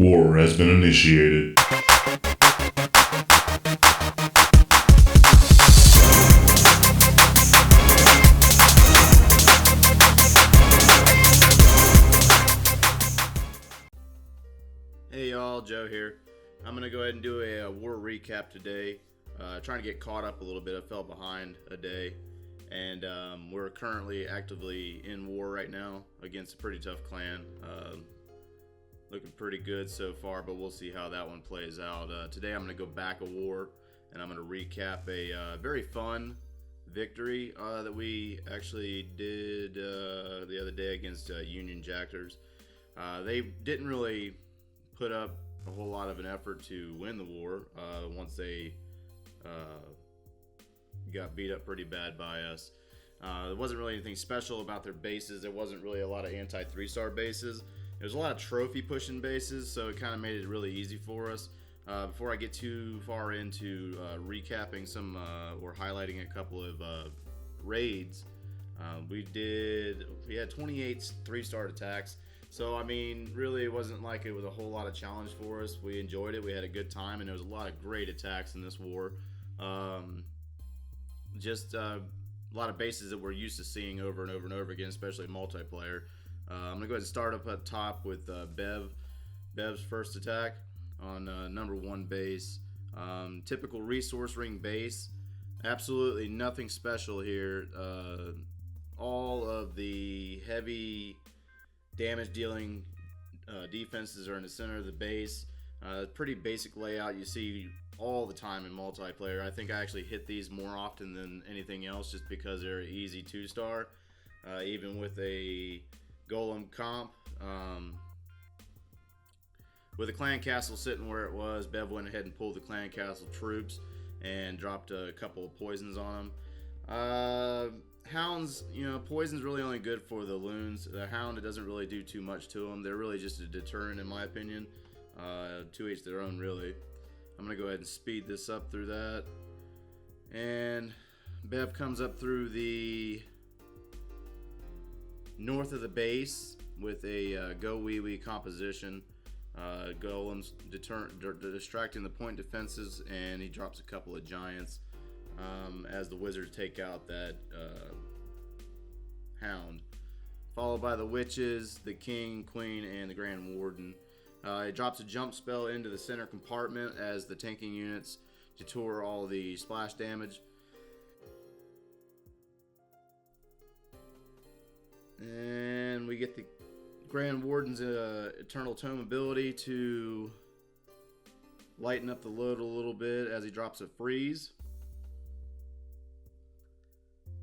War has been initiated. Hey y'all, Joe here. I'm going to go ahead and do a war recap today. Trying to get caught up a little bit. I fell behind a day. And we're currently actively in war right now against a pretty tough clan. Looking pretty good so far, but we'll see how that one plays out. Today I'm going to go back a war, and I'm going to recap a very fun victory that we actually did the other day against Union Jackerz. They didn't really put up a whole lot of an effort to win the war once they got beat up pretty bad by us. There wasn't really anything special about their bases. There wasn't really a lot of anti-3-star bases. There's a lot of trophy pushing bases, so it kind of made it really easy for us. Before I get too far into recapping some or highlighting a couple of raids, we had 28 3-star attacks. So, I mean, really it wasn't like it was a whole lot of challenge for us. We enjoyed it. We had a good time, and there was a lot of great attacks in this war. Just a lot of bases that we're used to seeing over and over and over again, especially multiplayer. I'm going to go ahead and start up at top with BedeB's first attack on number 1 base. Typical resource ring base. Absolutely nothing special here. All of the heavy damage dealing defenses are in the center of the base. Pretty basic layout you see all the time in multiplayer. I think I actually hit these more often than anything else just because they're an easy 2-star. Even with a golem comp. With the clan castle sitting where it was, Bev went ahead and pulled the clan castle troops and dropped a couple of poisons on them. Hounds, poison's really only good for the loons. The hound, it doesn't really do too much to them. They're really just a deterrent in my opinion. To each their own, really. I'm going to go ahead and speed this up through that. And Bev comes up through the north of the base with a go wee wee composition. Golems distracting the point defenses, and he drops a couple of giants as the wizards take out that hound. Followed by the witches, the king, queen, and the grand warden. It drops a jump spell into the center compartment as the tanking units Tutor all the splash damage. And we get the Grand Warden's Eternal Tome ability to lighten up the load a little bit as he drops a freeze.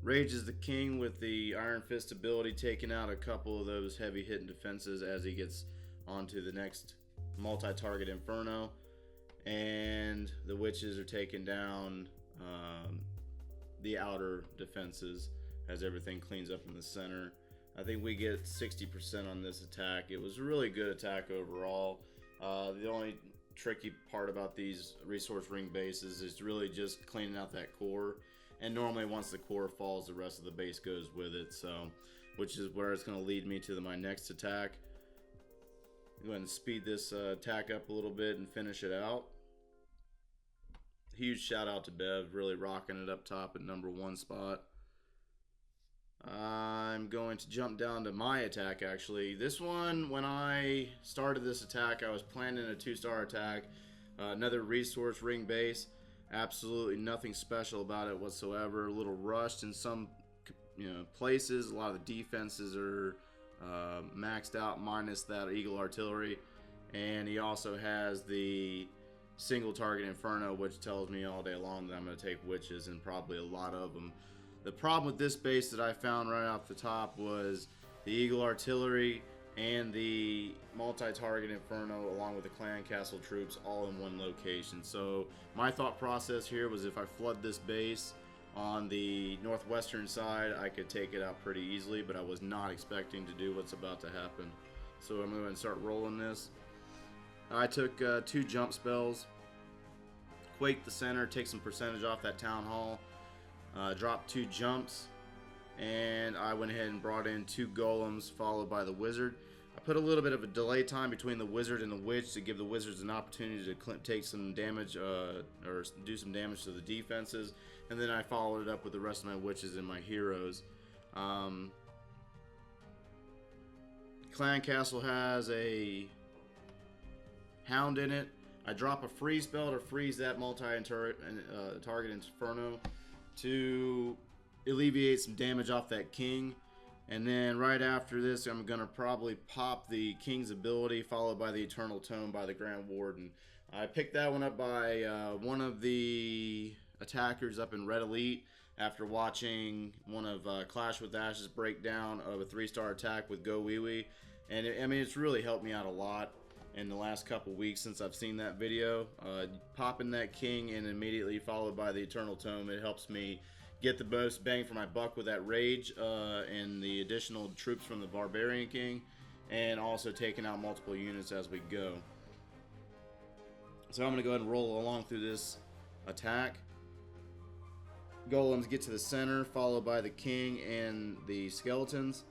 Rages the King with the Iron Fist ability, taking out a couple of those heavy hitting defenses as he gets onto the next multi-target Inferno. And the Witches are taking down the outer defenses as everything cleans up in the center. I think we get 60% on this attack. It was a really good attack overall. The only tricky part about these resource ring bases is really just cleaning out that core. And normally once the core falls, the rest of the base goes with it. So, which is where it's going to lead me to my next attack. Go ahead and speed this attack up a little bit and finish it out. Huge shout out to Bev, really rocking it up top at number 1 spot. I'm going to jump down to my attack actually. This one, when I started this attack, I was planning a 2-star attack. Another resource ring base. Absolutely nothing special about it whatsoever. A little rushed in some places. A lot of the defenses are maxed out minus that Eagle Artillery. And he also has the single target Inferno, which tells me all day long that I'm going to take witches, and probably a lot of them. The problem with this base that I found right off the top was the Eagle Artillery and the multi-target Inferno along with the clan castle troops all in one location. So my thought process here was if I flood this base on the northwestern side, I could take it out pretty easily, but I was not expecting to do what's about to happen. So I'm going to start rolling this. I took 2 jump spells, quake the center, take some percentage off that town hall. Dropped 2 jumps, and I went ahead and brought in 2 golems followed by the wizard. I put a little bit of a delay time between the wizard and the witch to give the wizards an opportunity to take some damage or do some damage to the defenses, and then I followed it up with the rest of my witches and my heroes. Clan Castle has a Hound in it. I drop a freeze spell to freeze that target Inferno to alleviate some damage off that king. And then right after this, I'm going to probably pop the king's ability, followed by the Eternal Tome by the Grand Warden. I picked that one up by one of the attackers up in Red Elite after watching one of Clash with Ashes breakdown of a 3-star attack with Go Wee Wee. And I mean, it's really helped me out a lot in the last couple weeks since I've seen that video. Popping that king and immediately followed by the Eternal Tome, it helps me get the most bang for my buck with that rage and the additional troops from the Barbarian King, and also taking out multiple units as we go. So I'm going to go ahead and roll along through this attack. Golems get to the center, followed by the king and the skeletons.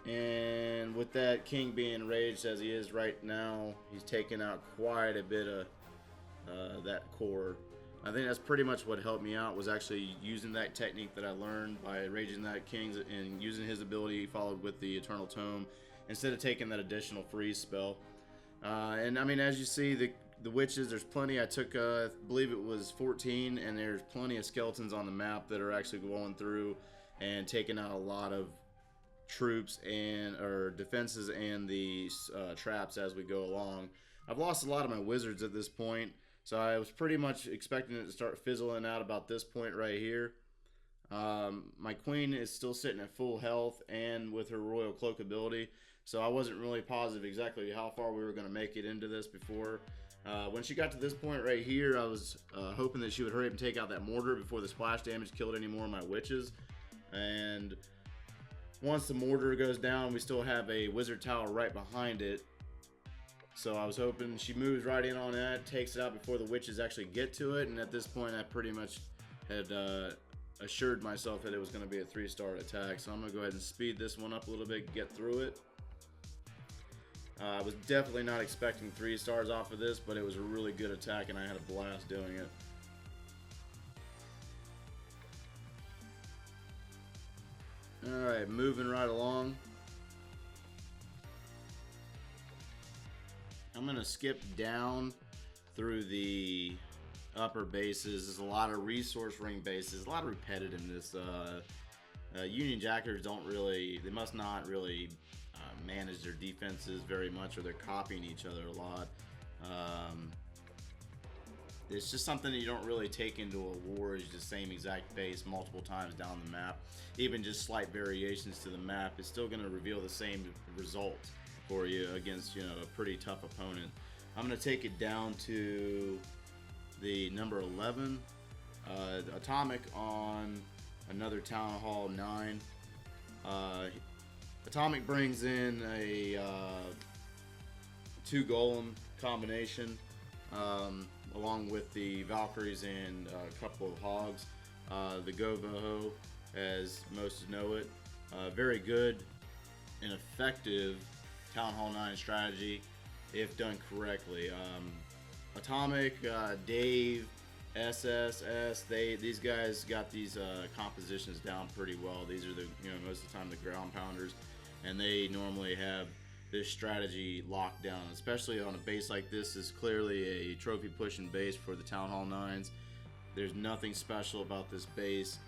And with that king being raged as he is right now, he's taking out quite a bit of that core. I think that's pretty much what helped me out, was actually using that technique that I learned by raging that king and using his ability followed with the Eternal Tome instead of taking that additional freeze spell. And I mean, as you see, the witches, there's plenty. I took, I believe it was 14, and there's plenty of skeletons on the map that are actually going through and taking out a lot of troops and defenses and the traps as we go along. I've lost a lot of my wizards at this point, so I was pretty much expecting it to start fizzling out about this point right here. My queen is still sitting at full health and with her royal cloak ability, so I wasn't really positive exactly how far we were going to make it into this before. When she got to this point right here, I was hoping that she would hurry up and take out that mortar before the splash damage killed any more of my witches. And once the mortar goes down, we still have a wizard tower right behind it. So I was hoping she moves right in on that, takes it out before the witches actually get to it. And at this point, I pretty much had assured myself that it was going to be a 3-star attack. So I'm going to go ahead and speed this one up a little bit, get through it. I was definitely not expecting 3 stars off of this, but it was a really good attack and I had a blast doing it. Alright, moving right along. I'm going to skip down through the upper bases. There's a lot of resource ring bases, a lot of repetitiveness. Union Jackerz they must not really manage their defenses very much, or they're copying each other a lot. It's just something that you don't really take into a war, is the same exact base multiple times down the map. Even just slight variations to the map is still going to reveal the same result for you against, you know, a pretty tough opponent. I'm going to take it down to the number 11, Atomic on another Town Hall 9. Atomic brings in a 2 golem combination, along with the Valkyries and a couple of hogs. The Govoho, as most know it, very good and effective Town Hall 9 strategy if done correctly. Atomic, Dave, SSS, these guys got these compositions down pretty well. These are most of the time the ground pounders, and they normally have this strategy locked down, especially on a base like this. Is clearly a trophy pushing base for the Town Hall 9s. There's nothing special about this base.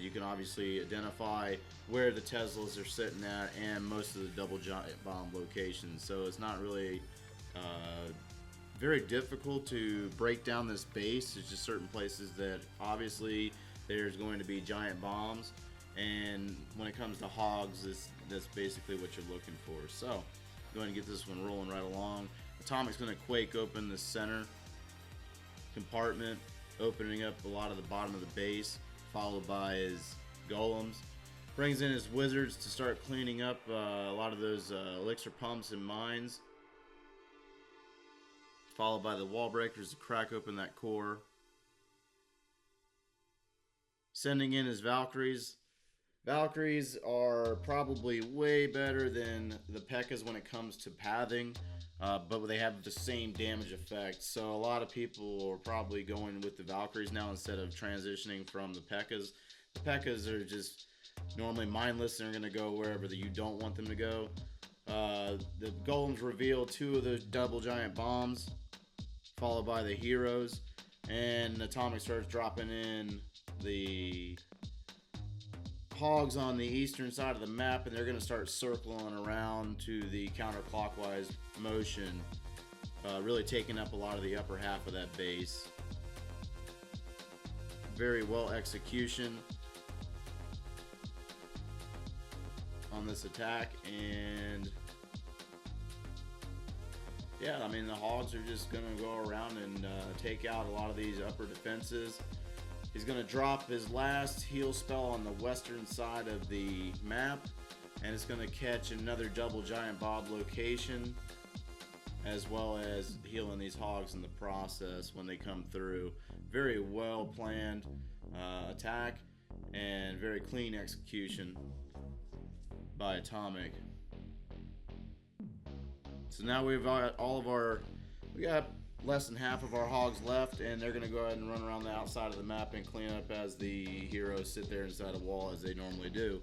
You can obviously identify where the Teslas are sitting at and most of the double giant bomb locations, so it's not really very difficult to break down this base. There's just certain places that obviously there's going to be giant bombs, and when it comes to hogs, that's basically what you're looking for. So go ahead and get this one rolling right along. Atomic's going to quake open the center compartment, opening up a lot of the bottom of the base, followed by his golems. Brings in his wizards to start cleaning up a lot of those elixir pumps and mines, followed by the wall breakers to crack open that core. Sending in his Valkyries. Valkyries are probably way better than the P.E.K.K.A.s when it comes to pathing, but they have the same damage effect. So a lot of people are probably going with the Valkyries now instead of transitioning from the P.E.K.K.A.s. The P.E.K.K.A.s are just normally mindless and are going to go wherever you don't want them to go. The golems reveal 2 of the double giant bombs, followed by the heroes, and Atomic starts dropping in the hogs on the eastern side of the map, and they're going to start circling around to the counterclockwise motion, really taking up a lot of the upper half of that base. Very well execution on this attack, and yeah, I mean, the hogs are just going to go around and take out a lot of these upper defenses. He's going to drop his last heal spell on the western side of the map, and it's going to catch another double giant bomb location, as well as healing these hogs in the process when they come through. Very well planned attack and very clean execution by Atomic. So now we've got we got less than half of our hogs left, and they're going to go ahead and run around the outside of the map and clean up as the heroes sit there inside a wall as they normally do.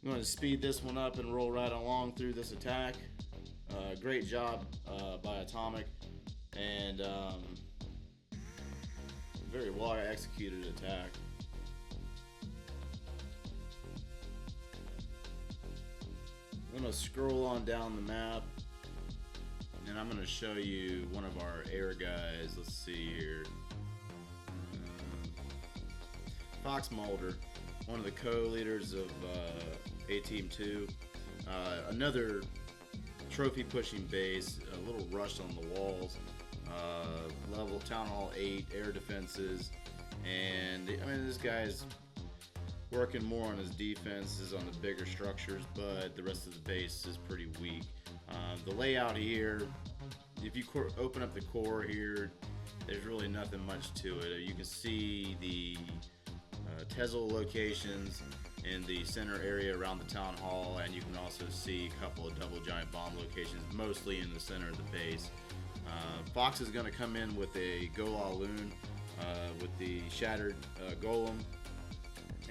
I'm going to speed this one up and roll right along through this attack. Great job by Atomic, and very well executed attack. I'm going to scroll on down the map, and I'm going to show you one of our air guys. Let's see here. Fox Mulder, one of the co-leaders of A-Team 2. Another trophy pushing base, a little rushed on the walls. Level Town Hall 8 air defenses. And I mean, this guy's working more on his defenses on the bigger structures, but the rest of the base is pretty weak. The layout here, if you open up the core here, there's really nothing much to it. You can see the Tesla locations in the center area around the town hall, and you can also see a couple of double giant bomb locations, mostly in the center of the base. Fox is going to come in with a Gola Loon with the shattered golem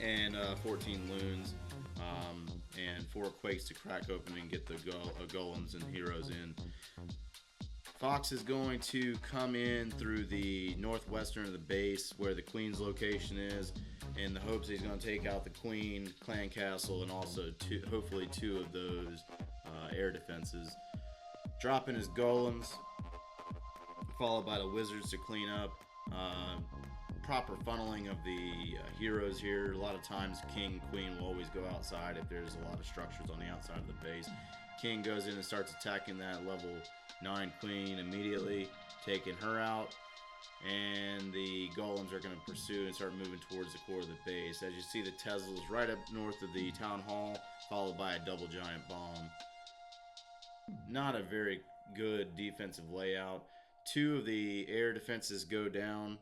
and 14 loons and 4 quakes to crack open and get the golems and heroes in. Fox is going to come in through the northwestern of the base where the queen's location is, in the hopes he's going to take out the queen, clan castle, and also hopefully 2 of those air defenses. Dropping his golems, followed by the wizards to clean up. Proper funneling of the heroes here. A lot of times King, Queen will always go outside if there's a lot of structures on the outside of the base. King goes in and starts attacking that level 9 Queen immediately, taking her out, and the golems are going to pursue and start moving towards the core of the base. As you see, the Teslas right up north of the town hall, followed by a double giant bomb. Not a very good defensive layout. 2 of the air defenses go down,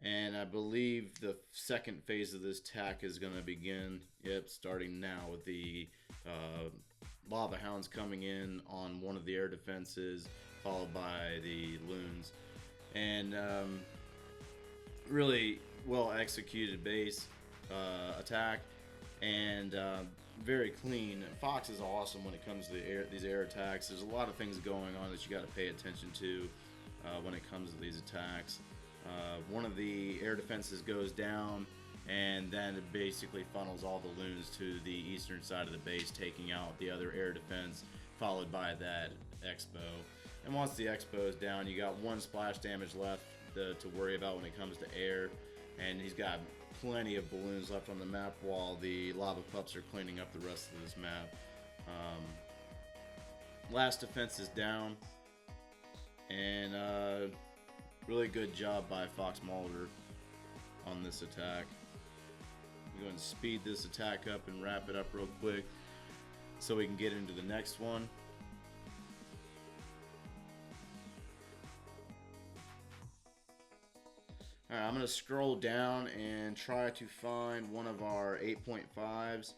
and I believe the second phase of this attack is going to begin. Yep, starting now with the lava hounds coming in on one of the air defenses, followed by the loons. And really well executed base attack, and very clean. Fox is awesome when it comes to these air attacks. There's a lot of things going on that you got to pay attention to when it comes to these attacks. One of the air defenses goes down, and then it basically funnels all the loons to the eastern side of the base, taking out the other air defense, followed by that expo. And once the expo is down, you got 1 splash damage left to worry about when it comes to air, and he's got plenty of balloons left on the map while the lava pups are cleaning up the rest of this map. Last defense is down, and really good job by Fox Mulder on this attack. I'm going to speed this attack up and wrap it up real quick so we can get into the next one. Alright, I'm going to scroll down and try to find one of our 8.5s.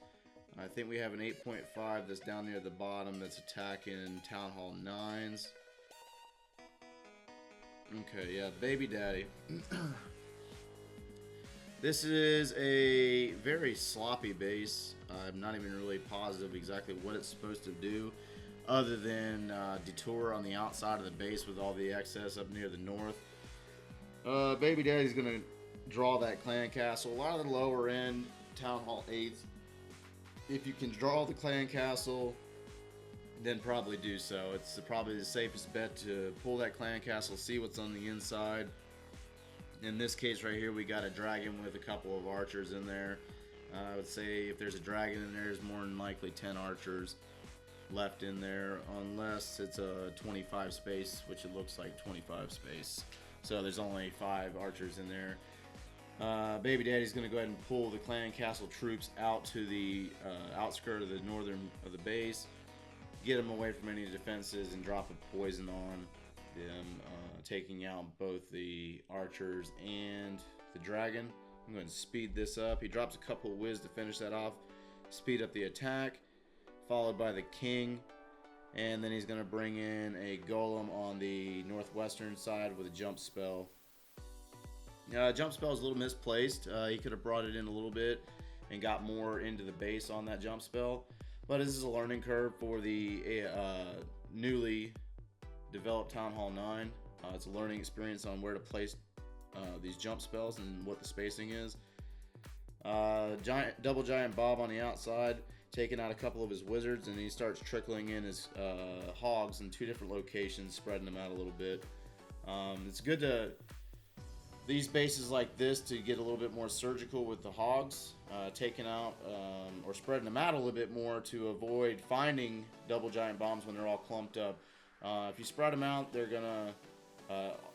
I think we have an 8.5 that's down near the bottom that's attacking Town Hall 9s. Okay, yeah, Baby Daddy. This is a very sloppy base. I'm not even really positive exactly what it's supposed to do, other than detour on the outside of the base with all the excess up near the north. Baby Daddy's gonna draw that clan castle. A lot of the lower end Town Hall 8s, if you can draw the clan castle, then probably do so. It's probably the safest bet to pull that clan castle, see what's on the inside. In this case right here, we got a dragon with a couple of archers in there. I would say if there's a dragon in there, there's more than likely 10 archers left in there, unless it's a 25 space, which it looks like 25 space. So there's only 5 archers in there. Baby Daddy's going to go ahead and pull the clan castle troops out to the outskirt of the northern of the base, get them away from any defenses, and drop a poison on them, taking out both the archers and the dragon. I'm going to speed this up. He drops a couple of whiz to finish that off, speed up the attack, followed by the king, and then he's going to bring in a golem on the northwestern side with a jump spell. Jump spell is a little misplaced. He could have brought it in a little bit and got more into the base on that jump spell, but this is a learning curve for the newly developed Town Hall 9. It's a learning experience on where to place these jump spells and what the spacing is. Double giant Bob on the outside, taking out a couple of his wizards, and he starts trickling in his hogs in 2 different locations, spreading them out a little bit. It's good to these bases like this to get a little bit more surgical with the hogs, taking out or spreading them out a little bit more to avoid finding double giant bombs when they're all clumped up. If you spread them out, they're gonna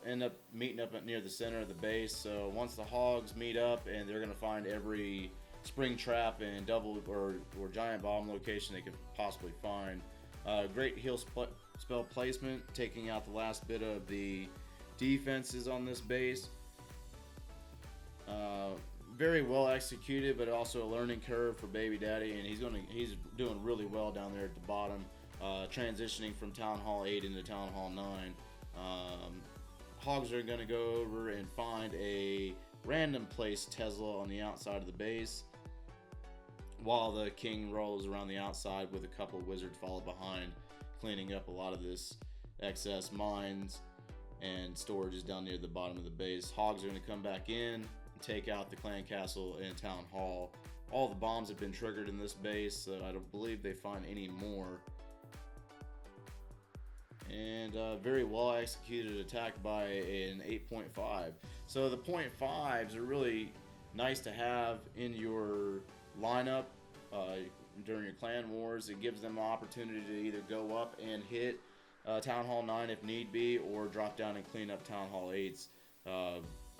end up meeting up near the center of the base. So once the hogs meet up, and they're gonna find every spring trap and double or giant bomb location they could possibly find. Great heal spell placement, taking out the last bit of the defenses on this base. Very well executed, but also a learning curve for Baby Daddy, and he's doing really well down there at the bottom, transitioning from Town Hall 8 into Town Hall 9. Hogs are going to go over and find a random place Tesla on the outside of the base, while the king rolls around the outside with a couple of wizards followed behind, cleaning up a lot of this excess mines and storages down near the bottom of the base. Hogs are going to come back in and take out the clan castle and Town Hall. All the bombs have been triggered in this base, so I don't believe they find any more. And very well executed attack by an 8.5. So the 0.5s are really nice to have in your lineup during your clan wars. It gives them an opportunity to either go up and hit Town Hall 9 if need be, or drop down and clean up Town Hall 8s,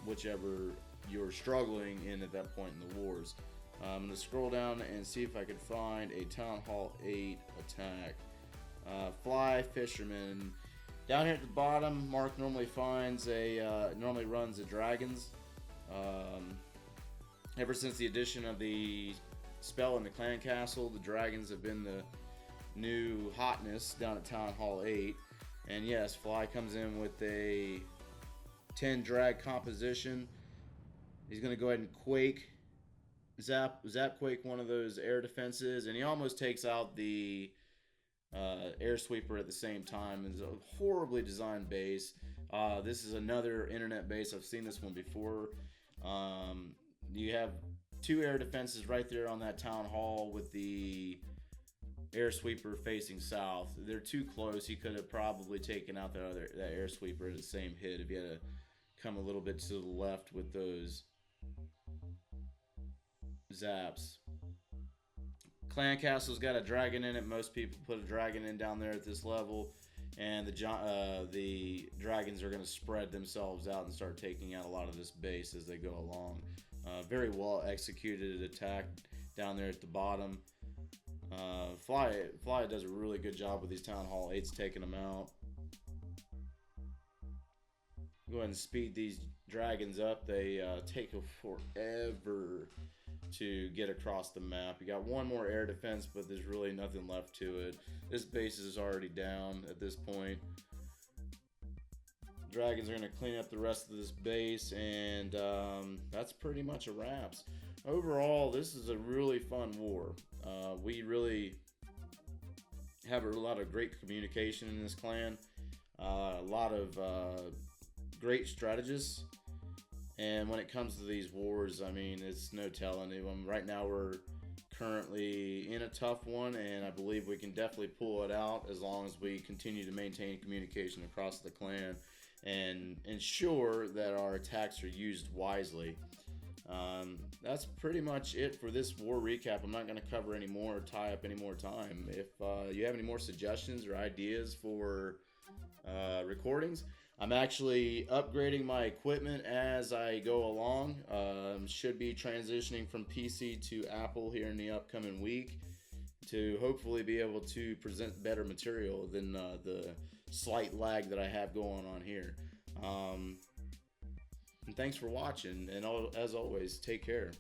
whichever you're struggling in at that point in the wars. I'm going to scroll down and see if I can find a Town Hall 8 attack. Fly Fisherman. Down here at the bottom, Mark normally runs the dragons. Ever since the addition of the spell in the clan castle, the dragons have been the new hotness down at Town Hall 8. And yes, Fly comes in with a 10 drag composition. He's going to go ahead and quake, zap quake one of those air defenses, and he almost takes out the air sweeper at the same time. It's a horribly designed base. This is another internet base. I've seen this one before. You have 2 air defenses right there on that town hall with the air sweeper facing south. They're too close. He could have probably taken out that air sweeper at the same hit if he had to come a little bit to the left with those zaps. Clan Castle's got a dragon in it. Most people put a dragon in down there at this level, and the dragons are going to spread themselves out and start taking out a lot of this base as they go along. Very well executed attack down there at the bottom. Fly does a really good job with these Town Hall 8s taking them out. go ahead and speed these dragons up. They take forever to get across the map. You got one more air defense, but there's really nothing left to it. This base is already down at this point. Dragons are going to clean up the rest of this base, and that's pretty much a wraps. Overall, this is a really fun war. We really have a lot of great communication in this clan, a lot of great strategists, and when it comes to these wars, I mean, it's no telling. Right now we're currently in a tough one, and I believe we can definitely pull it out as long as we continue to maintain communication across the clan and ensure that our attacks are used wisely. That's pretty much it for this war recap. I'm not going to cover any more or tie up any more time. If you have any more suggestions or ideas for recordings, I'm actually upgrading my equipment as I go along. Should be transitioning from PC to Apple here in the upcoming week to hopefully be able to present better material than the slight lag that I have going on here. And thanks for watching, and as always, take care.